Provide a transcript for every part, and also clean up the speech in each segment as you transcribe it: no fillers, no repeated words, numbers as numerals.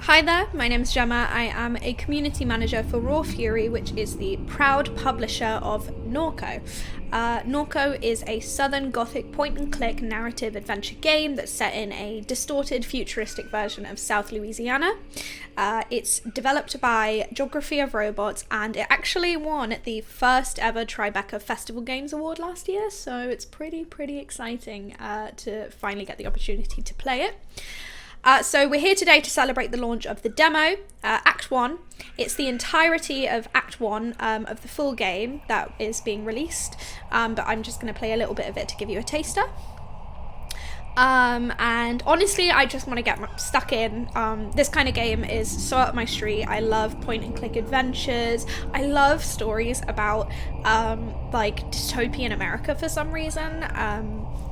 Hi there, my name is Gemma. I am a community manager for Raw Fury, which is the proud publisher of NORCO. NORCO is a Southern Gothic point-and-click narrative adventure game that's set in a distorted, futuristic version of South Louisiana. It's developed by Geography of Robots, and it actually won the first ever Tribeca Festival Games Award last year, so it's pretty exciting to finally get the opportunity to play it. So we're here today to celebrate the launch of the demo, Act 1. It's the entirety of Act 1 of the full game that is being released, but I'm just going to play a little bit of it to give you a taster. And honestly, I just want to get stuck in. This kind of game is so up my street. I love point-and-click adventures. I love stories about like dystopian America for some reason.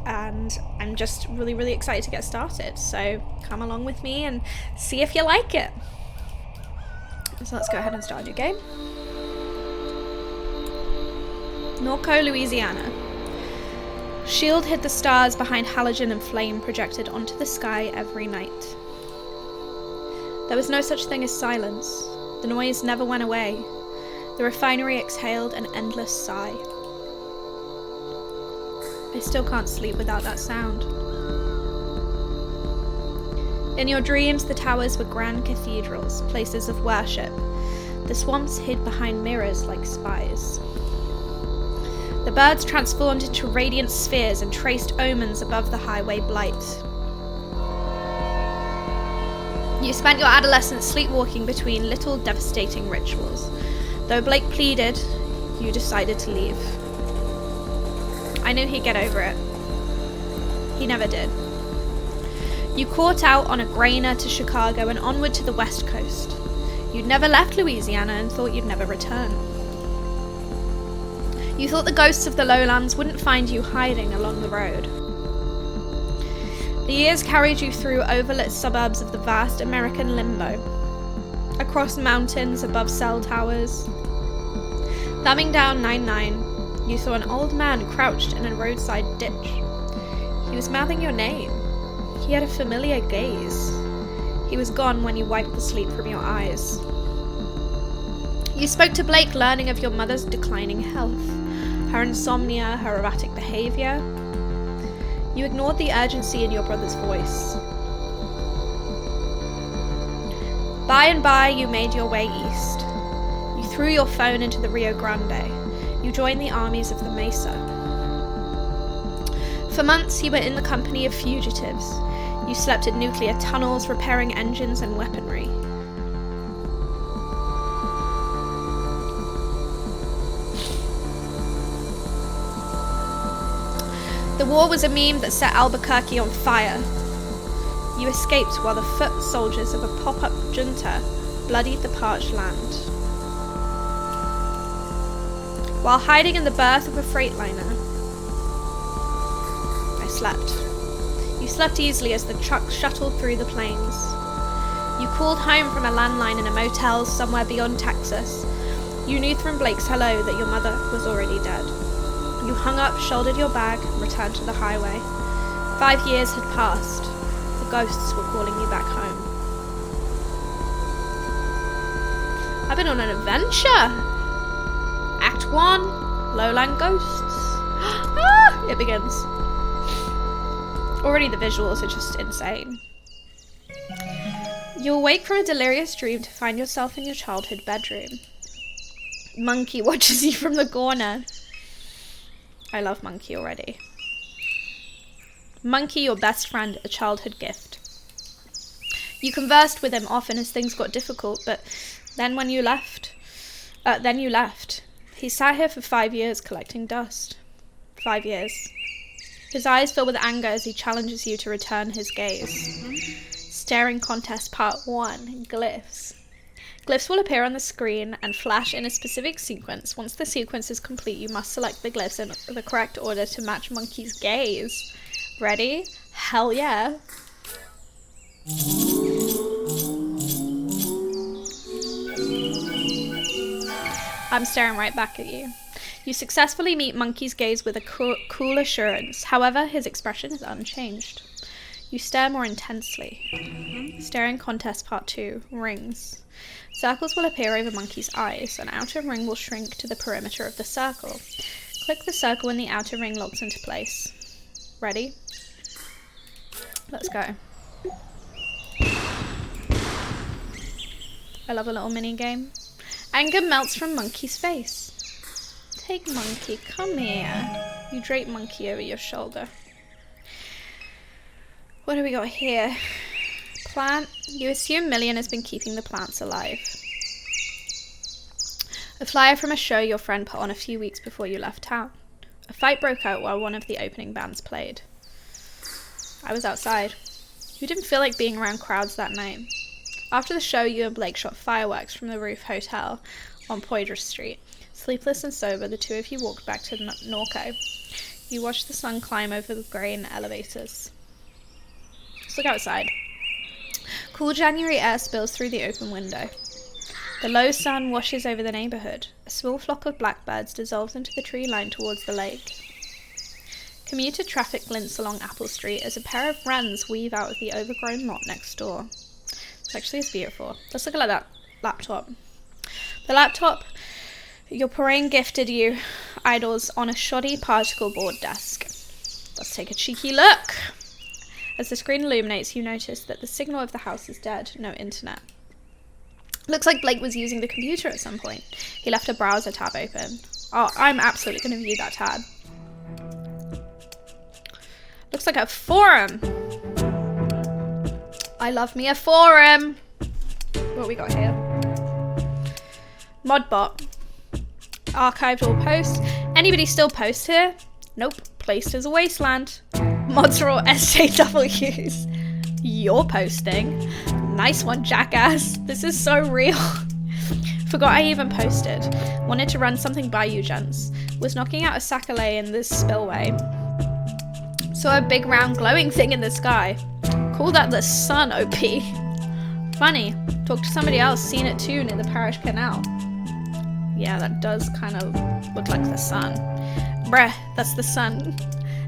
And I'm just really excited to get started, so come along with me and see if you like it. So let's go ahead and start a new game. NORCO, Louisiana. Shield hid the stars behind halogen and flame projected onto the sky every night. There was no such thing as silence. The noise never went away. The refinery exhaled an endless sigh. I still can't sleep without that sound. In your dreams, the towers were grand cathedrals, places of worship. The swamps hid behind mirrors like spies. The birds transformed into radiant spheres and traced omens above the highway blight. You spent your adolescence sleepwalking between little devastating rituals. Though Blake pleaded, you decided to leave. I knew he'd get over it. He never did. You caught out on a grainer to Chicago and onward to the West Coast. You'd never left Louisiana and thought you'd never return. You thought the ghosts of the lowlands wouldn't find you hiding along the road. The years carried you through overlit suburbs of the vast American limbo, across mountains above cell towers. Thumbing down 99, you saw an old man crouched in a roadside ditch. He was mouthing your name. He had a familiar gaze. He was gone when you wiped the sleep from your eyes. You spoke to Blake, learning of your mother's declining health, her insomnia, her erratic behavior. You ignored the urgency in your brother's voice. By and by, you made your way east. You threw your phone into the Rio Grande. You joined the armies of the Mesa. For months, you were in the company of fugitives. You slept in nuclear tunnels, repairing engines and weaponry. The war was a meme that set Albuquerque on fire. You escaped while the foot soldiers of a pop-up junta bloodied the parched land. While hiding in the berth of a freightliner, I slept. You slept easily as the truck shuttled through the plains. You called home from a landline in a motel somewhere beyond Texas. You knew from Blake's hello that your mother was already dead. You hung up, shouldered your bag, and returned to the highway. 5 years had passed. The ghosts were calling you back home. I've been on an adventure! Act 1, Lowland Ghosts. It begins. Already the visuals are just insane. You awake from a delirious dream to find yourself in your childhood bedroom. Monkey watches you from the corner. I love Monkey already. Monkey, your best friend, a childhood gift. You conversed with him often as things got difficult, but then you left. He sat here for 5 years collecting dust. 5 years. His eyes fill with anger as he challenges you to return his gaze. Staring Contest Part 1, Glyphs. Glyphs will appear on the screen and flash in a specific sequence. Once the sequence is complete, you must select the glyphs in the correct order to match Monkey's gaze. Ready? Hell yeah. I'm staring right back at you. You successfully meet Monkey's gaze with a cool assurance. However, his expression is unchanged. You stare more intensely. Staring Contest Part 2. Rings. Circles will appear over Monkey's eyes. An outer ring will shrink to the perimeter of the circle. Click the circle when the outer ring locks into place. Ready? Let's go. I love a little mini game. Anger melts from Monkey's face. Take Monkey, come here. You drape Monkey over your shoulder. What do we got here? Plant. You assume Million has been keeping the plants alive. A flyer from a show your friend put on a few weeks before you left town. A fight broke out while one of the opening bands played. I was outside. You didn't feel like being around crowds that night. After the show, you and Blake shot fireworks from the roof hotel on Poydras Street. Sleepless and sober, the two of you walked back to NORCO. You watched the sun climb over the grain elevators. Let's look outside. Cool January air spills through the open window. The low sun washes over the neighborhood. A small flock of blackbirds dissolves into the tree line towards the lake. Commuter traffic glints along Apple Street as a pair of wrens weave out of the overgrown lot next door. It actually is beautiful. Let's look at that laptop. The laptop your parrain gifted you idles on a shoddy particle board desk. Let's take a cheeky look. As the screen illuminates, you notice that the signal of the house is dead. No internet. Looks like Blake was using the computer at some point. He left a browser tab open. Oh, I'm absolutely going to view that tab. Looks like a forum. I love me a forum. What we got here? Modbot. Archived all posts. Anybody still post here? Nope. Placed as a wasteland. Mods are all SJWs. You're posting. Nice one, jackass. This is so real. Forgot I even posted. Wanted to run something by you, gents. Was knocking out a sac-a-lay in this spillway. Saw a big round glowing thing in the sky. Call that the sun, OP. Funny. Talked to somebody else, seen it too near the parish canal. Yeah, that does kind of look like the sun. Bruh, that's the sun.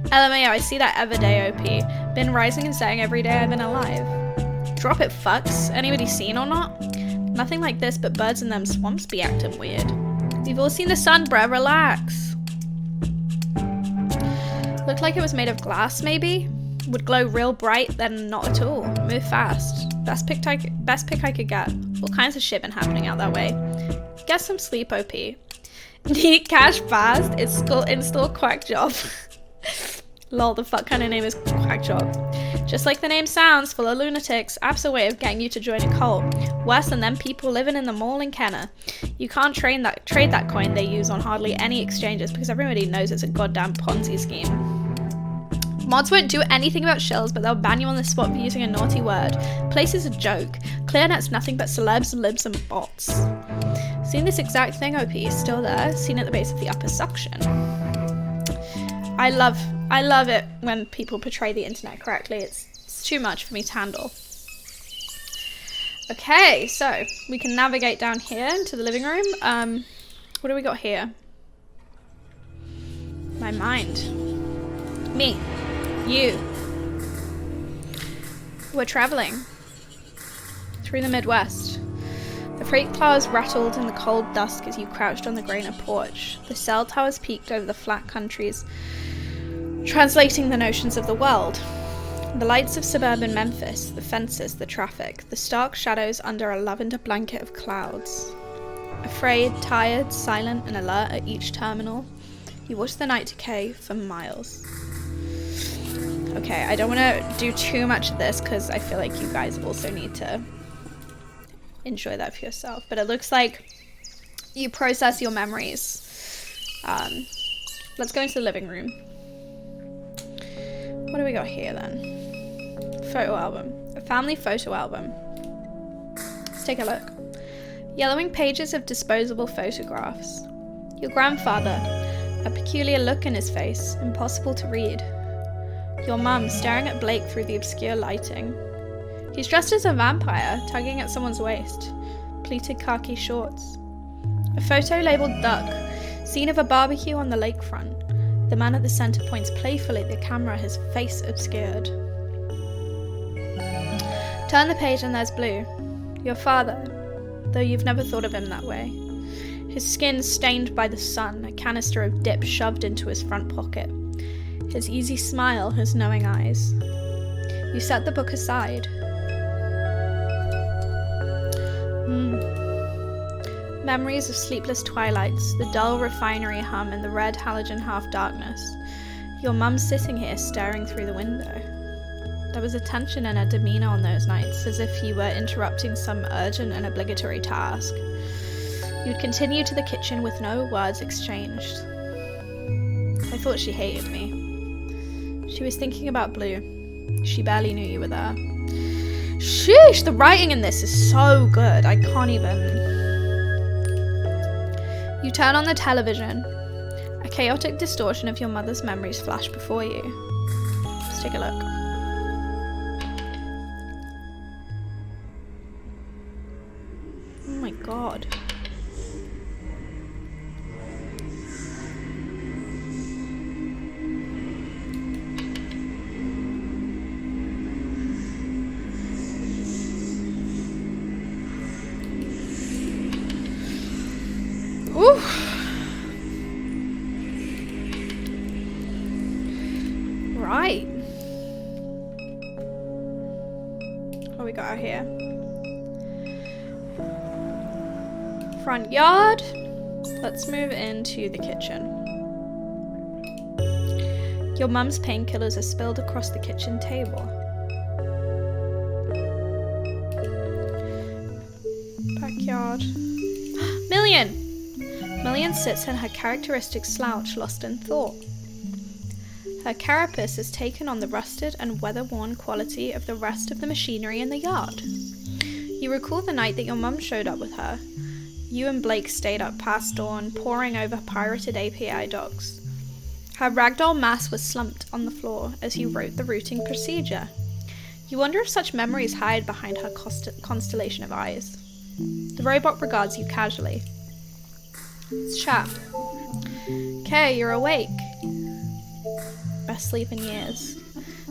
LMAO, I see that everyday, OP. Been rising and setting every day I've been alive. Drop it, fucks. Anybody seen or not? Nothing like this, but birds in them swamps be acting weird. We've all seen the sun, bruh, relax. Looked like it was made of glass, maybe? Would glow real bright, then not at all. Move fast. Best pick I could get. All kinds of shit been happening out that way. Get some sleep, OP. Need cash fast? Install Quack Job. Lol, the fuck kind of name is Quack Job? Just like the name sounds, full of lunatics. App's a way of getting you to join a cult. Worse than them people living in the mall in Kenner. You can't trade that coin they use on hardly any exchanges because everybody knows it's a goddamn Ponzi scheme. Mods won't do anything about shills, but they'll ban you on the spot for using a naughty word. Place is a joke. ClearNet's nothing but celebs, libs, and bots. Seen this exact thing, OP, still there, seen at the base of the upper suction. I love it when people portray the internet correctly. It's too much for me to handle. Okay, so we can navigate down here into the living room. What do we got here? My mind. Me. You. We're traveling through the Midwest. The freight cars rattled in the cold dusk as you crouched on the grainer porch. The cell towers peeked over the flat countries, translating the notions of the world. The lights of suburban Memphis, the fences, the traffic, the stark shadows under a lavender blanket of clouds. Afraid, tired, silent, and alert at each terminal, you watch the night decay for miles. Okay, I don't want to do too much of this because I feel like you guys also need to enjoy that for yourself. But it looks like you process your memories. Let's go into the living room. What do we got here then? Photo album. A family photo album. Let's take a look. Yellowing pages of disposable photographs. Your grandfather. A peculiar look in his face, impossible to read. Your mum staring at Blake through the obscure lighting. He's dressed as a vampire, tugging at someone's waist. Pleated khaki shorts. A photo labelled Duck. Scene of a barbecue on the lakefront. The man at the centre points playfully at the camera, his face obscured. Turn the page and there's Blue. Your father, though you've never thought of him that way. His skin stained by the sun, a canister of dip shoved into his front pocket. His easy smile, his knowing eyes. You set the book aside. Memories of sleepless twilights, the dull refinery hum and the red halogen half-darkness. Your mum sitting here staring through the window. There was a tension in her demeanour on those nights, as if you were interrupting some urgent and obligatory task. You'd continue to the kitchen with no words exchanged. I thought she hated me. She was thinking about Blue. She barely knew you were there. Sheesh, the writing in this is so good. I can't even... You turn on the television. A chaotic distortion of your mother's memories flash before you. Let's take a look. Oh my god. Right. What we got out here? Front yard. Let's move into the kitchen. Your mum's painkillers are spilled across the kitchen table. Backyard. Million! Million sits in her characteristic slouch, lost in thought. Her carapace has taken on the rusted and weather-worn quality of the rest of the machinery in the yard. You recall the night that your mum showed up with her. You and Blake stayed up past dawn, poring over pirated API docs. Her ragdoll mass was slumped on the floor as you wrote the routing procedure. You wonder if such memories hide behind her constellation of eyes. The robot regards you casually. Let's chat. Okay, you're awake. Best sleep in years.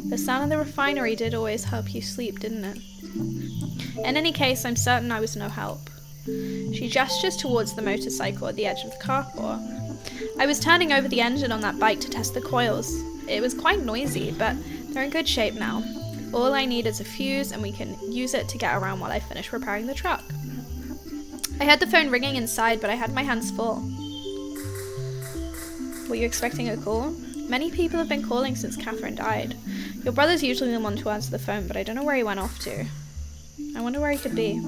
The sound of the refinery did always help you sleep, didn't it? In any case, I'm certain I was no help. She gestures towards the motorcycle at the edge of the carport. I was turning over the engine on that bike to test the coils. It was quite noisy, but they're in good shape now. All I need is a fuse and we can use it to get around while I finish repairing the truck. I heard the phone ringing inside, but I had my hands full. Were you expecting a call? Many people have been calling since Catherine died. Your brother's usually the one to answer the phone, but I don't know where he went off to. I wonder where he could be.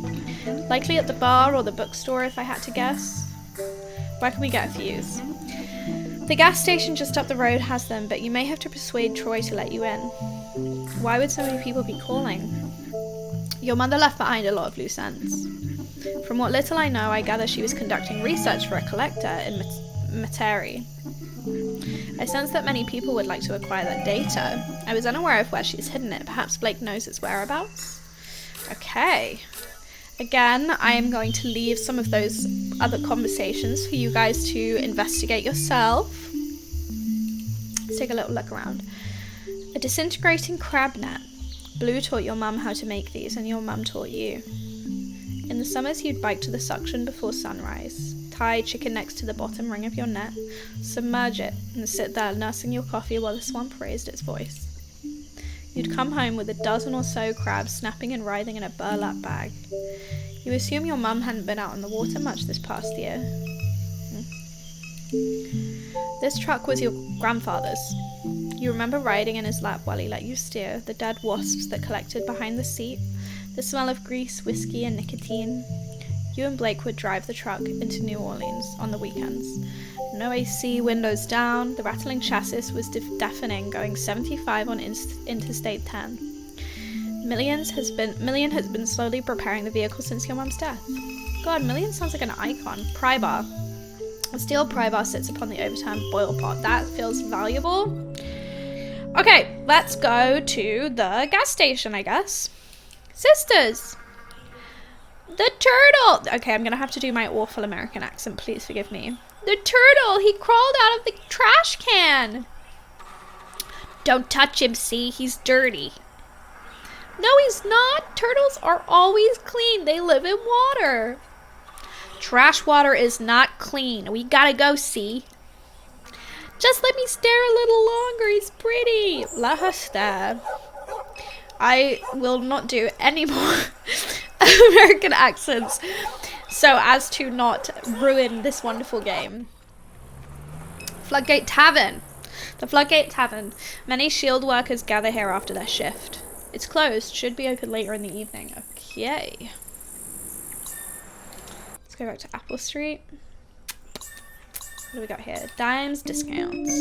Likely at the bar or the bookstore if I had to guess. Where can we get a fuse? The gas station just up the road has them, but you may have to persuade Troy to let you in. Why would so many people be calling? Your mother left behind a lot of loose ends. From what little I know, I gather she was conducting research for a collector in Metairie. I sense that many people would like to acquire that data. I was unaware of where she's hidden it. Perhaps Blake knows its whereabouts? Okay. Again, I am going to leave some of those other conversations for you guys to investigate yourself. Let's take a little look around. A disintegrating crab net. Blue taught your mum how to make these, and your mum taught you. In the summers, you'd bike to the suction before sunrise. Tie chicken next to the bottom ring of your net, submerge it, and sit there nursing your coffee while the swamp raised its voice. You'd come home with a dozen or so crabs snapping and writhing in a burlap bag. You assume your mum hadn't been out on the water much this past year. This truck was your grandfather's. You remember riding in his lap while he let you steer, the dead wasps that collected behind the seat, the smell of grease, whiskey, and nicotine. You and Blake would drive the truck into New Orleans on the weekends. No AC, windows down, the rattling chassis was deafening, going 75 on Interstate 10. Million has been slowly preparing the vehicle since your mum's death. God, Million sounds like an icon. Pry bar. A steel pry bar sits upon the overturned boil pot. That feels valuable. Okay, let's go to the gas station, I guess. Sisters! The turtle! Okay, I'm gonna have to do my awful American accent. Please forgive me. The turtle! He crawled out of the trash can! Don't touch him, see? He's dirty. No, he's not. Turtles are always clean. They live in water. Trash water is not clean. We gotta go see. Just let me stare a little longer. He's pretty. Let her stare. I will not do any more American accents so as to not ruin this wonderful game. Floodgate Tavern. The Floodgate Tavern. Many shield workers gather here after their shift. It's closed. Should be open later in the evening. Okay. Let's go back to Apple Street. What do we got here? Dimes, discounts.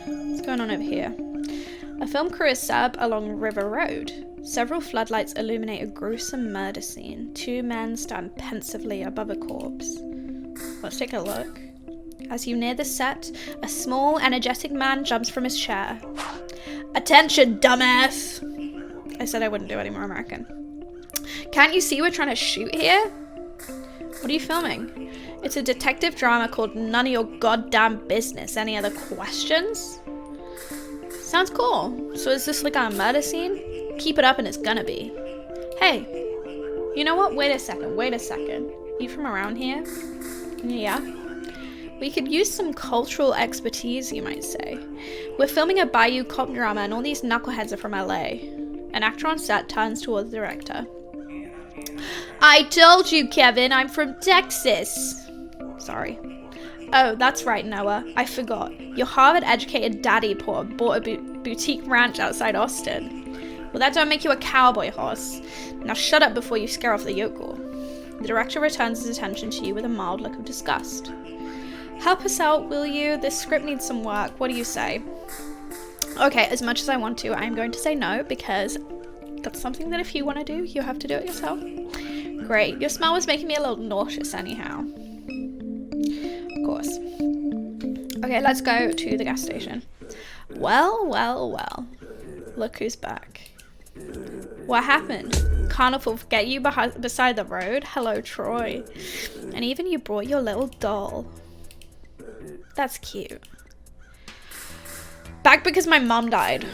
What's going on over here? A film crew is set up along River Road. Several floodlights illuminate a gruesome murder scene. Two men stand pensively above a corpse. Let's take a look. As you near the set, a small, energetic man jumps from his chair. Attention, dumbass! I said I wouldn't do any more American. Can't you see we're trying to shoot here? What are you filming? It's a detective drama called None of Your Goddamn Business. Any other questions? Sounds cool. So is this like a murder scene? Keep it up and it's gonna be. Hey, you know what? Wait a second. You from around here? Yeah. We could use some cultural expertise, you might say. We're filming a Bayou cop drama and all these knuckleheads are from LA. An actor on set turns toward the director. I told you, Kevin, I'm from Texas. Sorry. Oh, that's right, Noah. I forgot. Your Harvard-educated daddy bought a boutique ranch outside Austin. Well, that don't make you a cowboy horse. Now shut up before you scare off the yokel. The director returns his attention to you with a mild look of disgust. Help us out, will you? This script needs some work. What do you say? Okay, as much as I want to, I'm going to say no, because that's something that if you want to do, you have to do it yourself. Great. Your smell was making me a little nauseous anyhow. Of course. Okay, let's go to the gas station. Well. Look who's back. What happened? Carnival forget you beside the road? Hello, Troy. And even you brought your little doll. That's cute. Back because my mom died.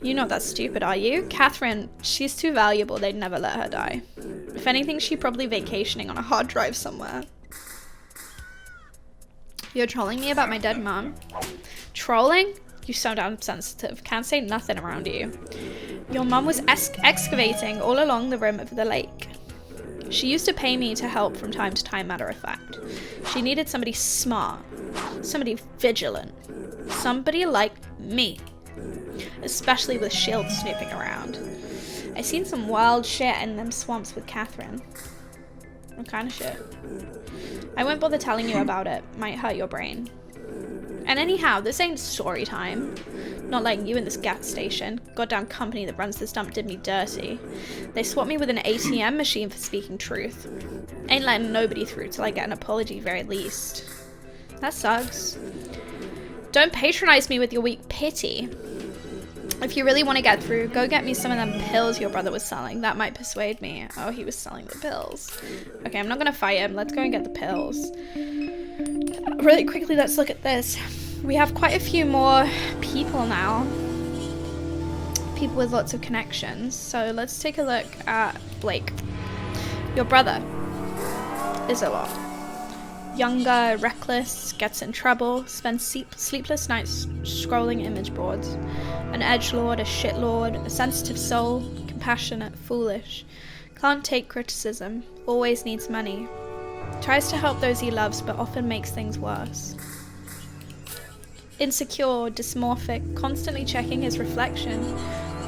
You're not that stupid, are you? Catherine, she's too valuable. They'd never let her die. If anything, she's probably vacationing on a hard drive somewhere. You're trolling me about my dead mom? Trolling? You sound insensitive. Can't say nothing around you. Your mom was excavating all along the rim of the lake. She used to pay me to help from time to time, matter of fact. She needed somebody smart, somebody vigilant, somebody like me, especially with shields snooping around. I seen some wild shit in them swamps with Catherine. What kind of shit? I won't bother telling you about it. Might hurt your brain. And anyhow, this ain't story time. Not letting you in this gas station. Goddamn company that runs this dump did me dirty. They swapped me with an ATM machine for speaking truth. Ain't letting nobody through till I get an apology, very least. That sucks. Don't patronize me with your weak pity. If you really want to get through, go get me some of them pills your brother was selling. That might persuade me. Oh, he was selling the pills. Okay, I'm not gonna fight him. Let's go and get the pills. Really quickly, let's look at this. We have quite a few more people now. People with lots of connections. So let's take a look at Blake. Your brother is a lot. Younger, reckless, gets in trouble, spends sleepless nights scrolling image boards. An edgelord, a shitlord, a sensitive soul, compassionate, foolish. Can't take criticism, always needs money. Tries to help those he loves, but often makes things worse. Insecure, dysmorphic, constantly checking his reflection,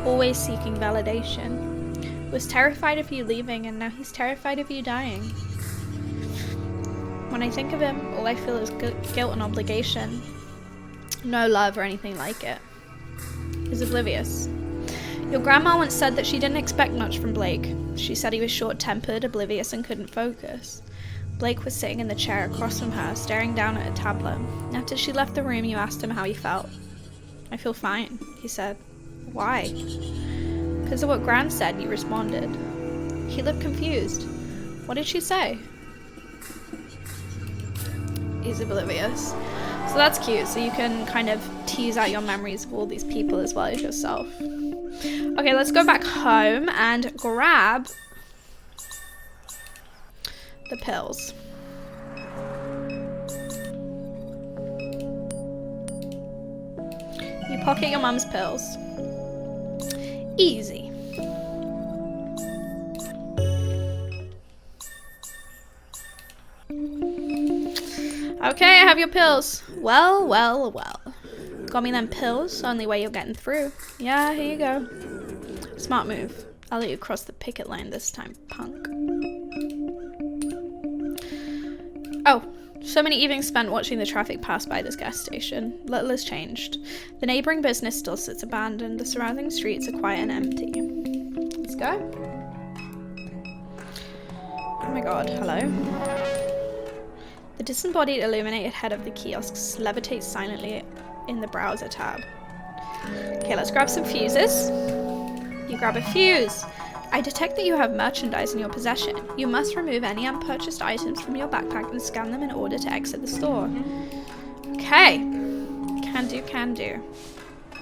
always seeking validation. Was terrified of you leaving, and now he's terrified of you dying. When I think of him, all I feel is guilt and obligation. No love or anything like it. He's oblivious. Your grandma once said that she didn't expect much from Blake. She said he was short-tempered, oblivious, and couldn't focus. Blake was sitting in the chair across from her, staring down at a tablet. After she left the room, you asked him how he felt. I feel fine, he said. Why? Because of what Gran said, you responded. He looked confused. What did she say? He's oblivious. So that's cute. So you can kind of tease out your memories of all these people as well as yourself. Okay, let's go back home and grab the pills. You pocket your mum's pills. Easy. Okay, I have your pills. Well, well, well. Got me them pills, only way you're getting through. Yeah, here you go. Smart move. I'll let you cross the picket line this time, punk. Oh, so many evenings spent watching the traffic pass by this gas station. Little has changed. The neighbouring business still sits abandoned. The surrounding streets are quiet and empty. Let's go. Oh my god, hello. The disembodied illuminated head of the kiosks levitates silently in the browser tab. Okay, let's grab some fuses. You grab a fuse. I detect that you have merchandise in your possession. You must remove any unpurchased items from your backpack and scan them in order to exit the store. Okay. Can do, can do.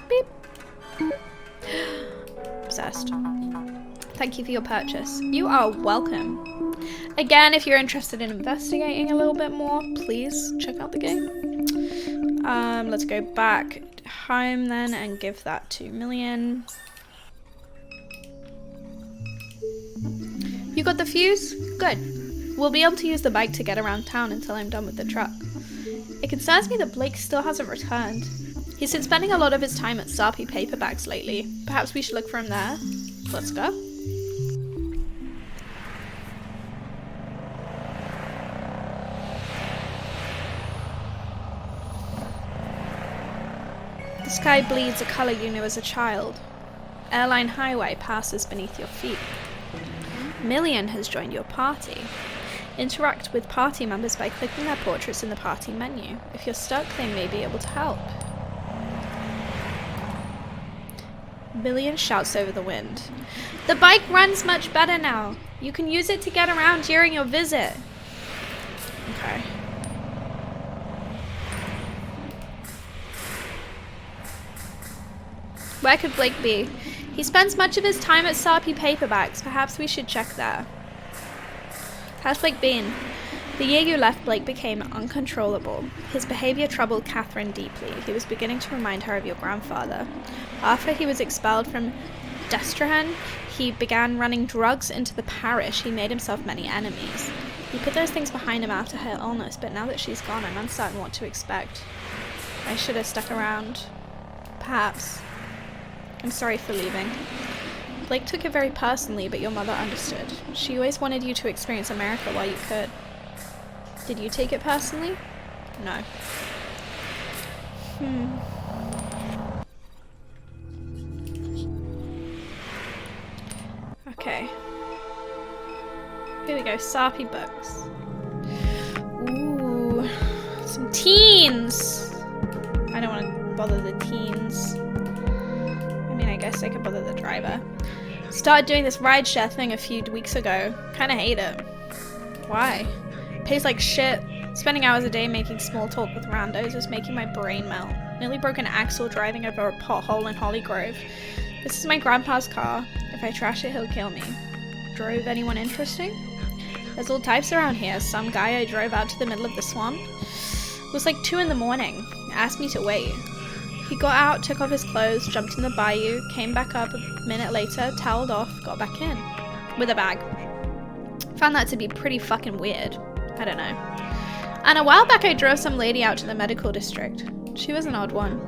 Beep. Obsessed. Thank you for your purchase. You are welcome. Again, if you're interested in investigating a little bit more, please check out the game. Let's go back home then and give that 2 million. You got the fuse? Good. We'll be able to use the bike to get around town until I'm done with the truck. It concerns me that Blake still hasn't returned. He's been spending a lot of his time at Sarpy Paperbacks lately. Perhaps we should look for him there. Let's go. The sky bleeds a colour you knew as a child. Airline Highway passes beneath your feet. Million has joined your party. Interact with party members by clicking their portraits in the party menu. If you're stuck, they may be able to help. Million shouts over the wind. The bike runs much better now. You can use it to get around during your visit. Okay. Where could Blake be? He spends much of his time at Sarpy Paperbacks. Perhaps we should check there. How's Blake been? The year you left, Blake became uncontrollable. His behavior troubled Catherine deeply. He was beginning to remind her of your grandfather. After he was expelled from Destrahan, he began running drugs into the parish. He made himself many enemies. He put those things behind him after her illness, but now that she's gone, I'm uncertain what to expect. I should have stuck around. Perhaps. I'm sorry for leaving. Blake took it very personally, but your mother understood. She always wanted you to experience America while you could. Did you take it personally? No. Okay. Here we go, Sarpy books. Ooh, some teens! I don't want to bother the teens. I guess I could bother the driver. Started doing this rideshare thing a few weeks ago. Kinda hate it. Why? Pays like shit. Spending hours a day making small talk with randos is making my brain melt. Nearly broke an axle driving over a pothole in Holly Grove. This is my grandpa's car. If I trash it, he'll kill me. Drove anyone interesting? There's all types around here. Some guy I drove out to the middle of the swamp. It was like 2 in the morning. Asked me to wait. He got out, took off his clothes, jumped in the bayou, came back up a minute later, toweled off, got back in. With a bag. Found that to be pretty fucking weird. I don't know. And a while back I drove some lady out to the medical district. She was an odd one.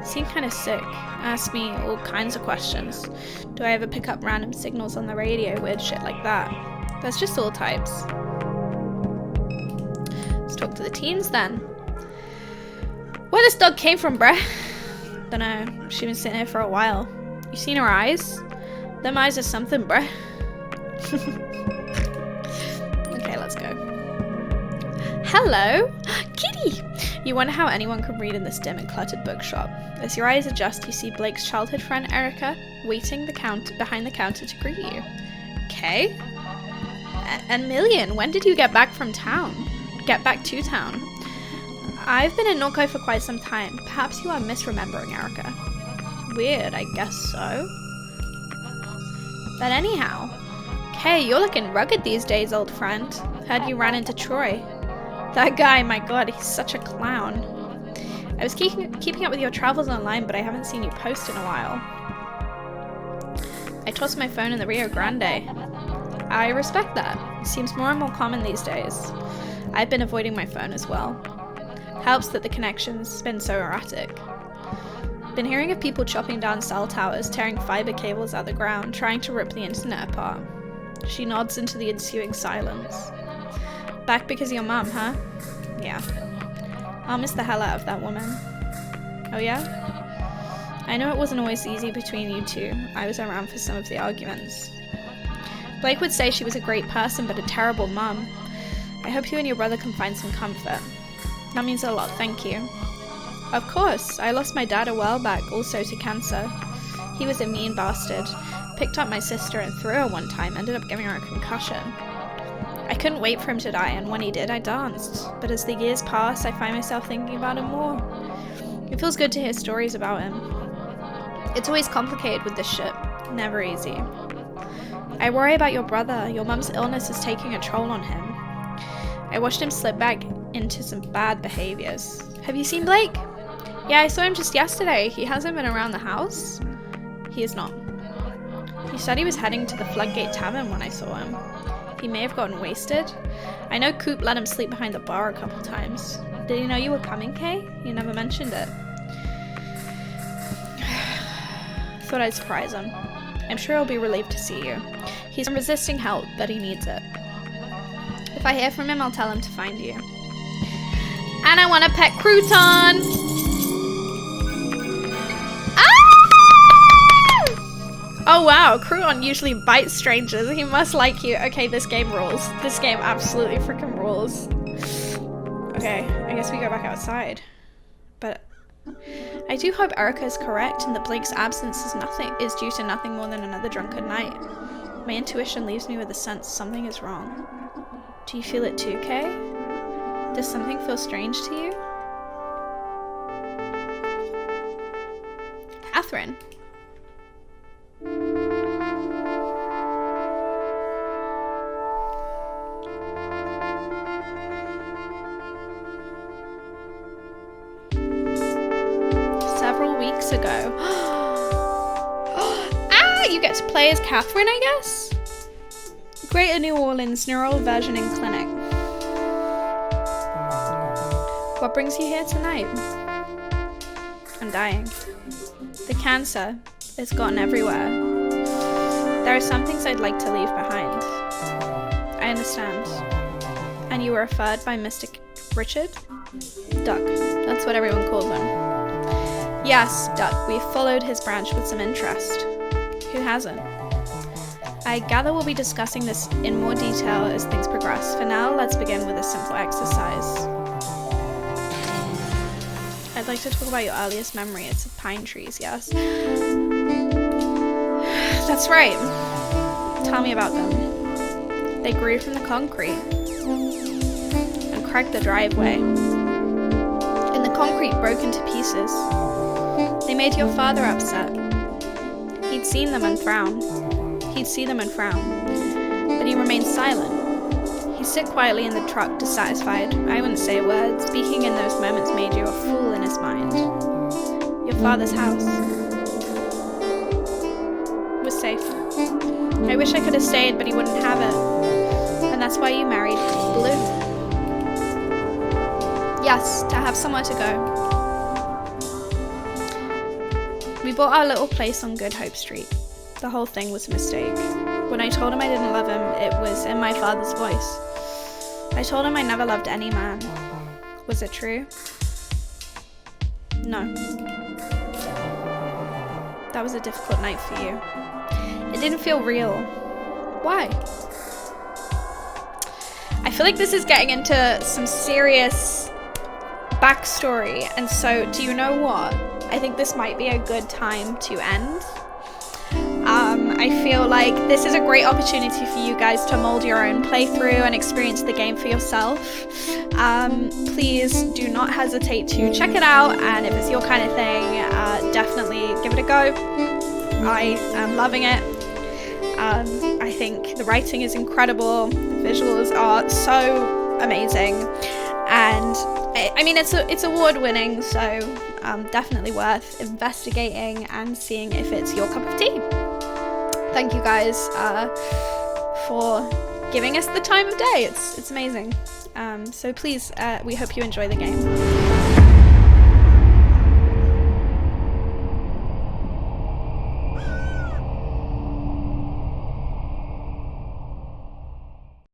Seemed kind of sick. Asked me all kinds of questions. Do I ever pick up random signals on the radio? Weird shit like that. There's just all types. Let's talk to the teens then. Where this dog came from, bruh? Dunno. She's been sitting here for a while. You seen her eyes? Them eyes are something, bruh. Okay, let's go. Hello? Kitty! You wonder how anyone could read in this dim and cluttered bookshop. As your eyes adjust, you see Blake's childhood friend Erica waiting behind the counter to greet you. Okay. And Million, when did you get back to town? I've been in Norco for quite some time. Perhaps you are misremembering Erica. Weird, I guess so. But anyhow, okay, you're looking rugged these days, old friend. Heard you ran into Troy. That guy, my god, he's such a clown. I was keeping up with your travels online, but I haven't seen you post in a while. I tossed my phone in the Rio Grande. I respect that. It seems more and more common these days. I've been avoiding my phone as well. Helps that the connection's been so erratic. Been hearing of people chopping down cell towers, tearing fiber cables out the ground, trying to rip the internet apart. She nods into the ensuing silence. Back because of your mum, huh? Yeah. I'll miss the hell out of that woman. Oh yeah? I know it wasn't always easy between you two. I was around for some of the arguments. Blake would say she was a great person, but a terrible mum. I hope you and your brother can find some comfort. That means a lot, thank you. Of course, I lost my dad a while back, also to cancer. He was a mean bastard. Picked up my sister and threw her one time, ended up giving her a concussion. I couldn't wait for him to die, and when he did, I danced. But as the years pass, I find myself thinking about him more. It feels good to hear stories about him. It's always complicated with this shit. Never easy. I worry about your brother. Your mum's illness is taking a toll on him. I watched him slip back into some bad behaviors. Have you seen Blake? Yeah, I saw him just yesterday. He hasn't been around the house. He is not. He said he was heading to the Floodgate Tavern when I saw him. He may have gotten wasted. I know Coop let him sleep behind the bar a couple times. Did he know you were coming, Kay? You never mentioned it. Thought I'd surprise him. I'm sure he'll be relieved to see you. He's resisting help, but he needs it. If I hear from him, I'll tell him to find you. And I want a pet crouton! Ah! Oh wow, crouton usually bites strangers. He must like you. Okay, this game rules. This game absolutely freaking rules. Okay, I guess we go back outside. But I do hope Erica is correct and that Blake's absence is due to nothing more than another drunken night. My intuition leaves me with a sense something is wrong. Do you feel it too, Kay? Does something feel strange to you? Catherine. Several weeks ago. Ah, you get to play as Catherine, I guess? Greater New Orleans Neural Versioning Clinic. What brings you here tonight? I'm dying. The cancer has gotten everywhere. There are some things I'd like to leave behind. I understand. And you were referred by Mr. Richard? Duck. That's what everyone calls him. Yes, Duck. We've followed his branch with some interest. Who hasn't? I gather we'll be discussing this in more detail as things progress. For now, let's begin with a simple exercise. I'd like to talk about your earliest memory. It's of pine trees, yes? That's right. Tell me about them. They grew from the concrete and cracked the driveway. And the concrete broke into pieces. They made your father upset. He'd seen them and frown. He'd see them and frown. But he remained silent. He'd sit quietly in the truck, dissatisfied. I wouldn't say a word. Speaking in those moments made you a fool in his mind. Your father's house was safe. I wish I could have stayed, but he wouldn't have it. And that's why you married Blue. Yes, to have somewhere to go. We bought our little place on Good Hope Street. The whole thing was a mistake. When I told him I didn't love him, it was in my father's voice. I told him I never loved any man. Was it true? No. That was a difficult night for you. It didn't feel real. Why? I feel like this is getting into some serious backstory, and so do you know what? I think this might be a good time to end. I feel like this is a great opportunity for you guys to mold your own playthrough and experience the game for yourself. Please do not hesitate to check it out, and if it's your kind of thing, definitely give it a go. I am loving it. I think the writing is incredible, the visuals are so amazing, and I mean it's award-winning, so definitely worth investigating and seeing if it's your cup of tea. Thank you guys for giving us the time of day. It's amazing. So please, we hope you enjoy the game.